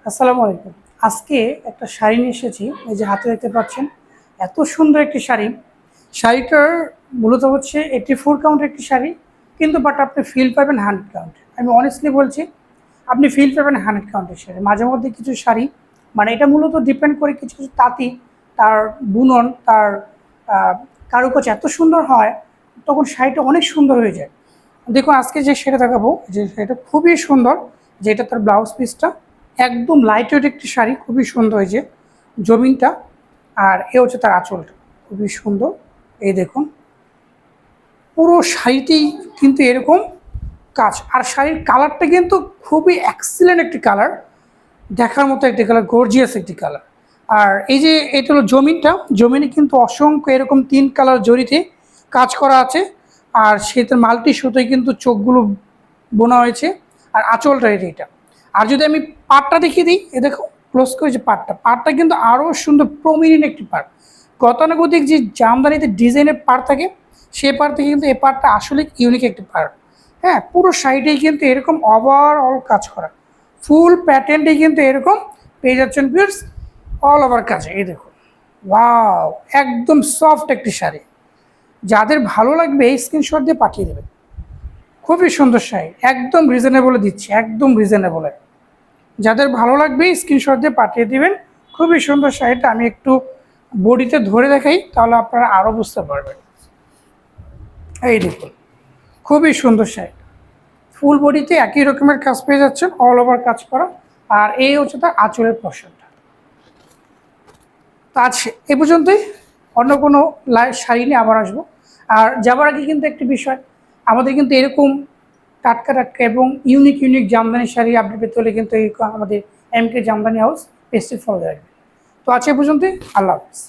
আসসালামু আলাইকুম। আজকে একটা শাড়ি নিয়ে এসেছি। এই যে হাতে দেখতে পাচ্ছেন, এত সুন্দর একটি শাড়ি। শাড়িটার মূলত হচ্ছে 84 কাউন্টের একটি শাড়ি, কিন্তু বাট আপনি ফিল পাবেন 100 কাউন্টের। আমি অনেস্টলি বলছি, আপনি ফিল পাবেন 100 কাউন্টের শাড়ি। মাঝে মধ্যে কিছু শাড়ি, মানে এটা মূলত ডিপেন্ড করে কিছু কিছু তাঁতি, তার বুনন, তার কারুকাজ এত সুন্দর হয়, তখন শাড়িটা অনেক সুন্দর হয়ে যায়। দেখুন আজকে যে শাড়িটা দেখাবো, যে শাড়িটা খুবই সুন্দর, যেটা তার ব্লাউজ পিসটা একদম লাইট ওয়েট একটি শাড়ি, খুবই সুন্দর হয়েছে জমিনটা। আর এ হচ্ছে তার আঁচলটা, খুবই সুন্দর। এই দেখুন, পুরো শাড়িতেই কিন্তু এরকম কাজ। আর শাড়ির কালারটা কিন্তু খুবই এক্সিলেন্ট একটি কালার, দেখার মতো একটি কালার, গর্জিয়াস একটি কালার। আর এই যে এটা হলো জমিনটা, জমিনে কিন্তু অসংখ্য এরকম 3 কালার জরিতে কাজ করা আছে। আর সেটার মাল্টি সুতোয় কিন্তু চোখগুলো বোনা হয়েছে। আর আঁচলটা এটা। আর যদি আমি পাটটা দেখিয়ে দিই, এ দেখো ক্লোজ করে, যে পাটটা কিন্তু আরও সুন্দর প্রমিনেন্ট একটি পাট। গতানুগতিক যে জামদানিতে ডিজাইনের পাট থাকে, সেই পাট থেকে কিন্তু এই পাটটা আসলে ইউনিক একটি পাট। হ্যাঁ, পুরো সাইডেই কিন্তু এরকম ওভারঅল কাজ করা, ফুল প্যাটার্নটাই কিন্তু এরকম পেয়ে যাচ্ছেন ভিউয়ার্স, অল ওভার কাজে। এই দেখুন, ওয়াও, একদম সফট একটি শাড়ি। যাদের ভালো লাগবে এই স্ক্রিনশট দিয়ে পাঠিয়ে দেবেন। খুবই সুন্দর শাড়ি, একদম রিজনেবলে দিচ্ছি, একদম রিজনেবলে। যাদের ভালো লাগবে স্ক্রিনশট দিয়ে পাঠিয়ে দিবেন। খুবই সুন্দর শাড়িটা আমি একটু বডিতে ধরে দেখাই, তাহলে আপনারা আরও বুঝতে পারবেন। এই দেখুন, খুবই সুন্দর শাড়ি, ফুল বডিতে একই রকমের কাজ পেয়ে যাচ্ছেন, অল ওভার কাজ করা। আর এই হচ্ছে তার আঁচলের পোর্শনটা। তো আজ এ পর্যন্তই, অন্য কোনো শাড়ি নিয়ে আবার আসবো। আর যাবার আগে কিন্তু একটি বিষয়, আমাদের কিন্তু এরকম টাটকা টাটকা এবং ইউনিক ইউনিক জামদানি শাড়ি আপনি পেতে হলে কিন্তু এই আমাদের MK জামদানি হাউস পেজটি ফলো রাখবেন। তো আজ এ পর্যন্তই, আল্লাহ হাফিজ।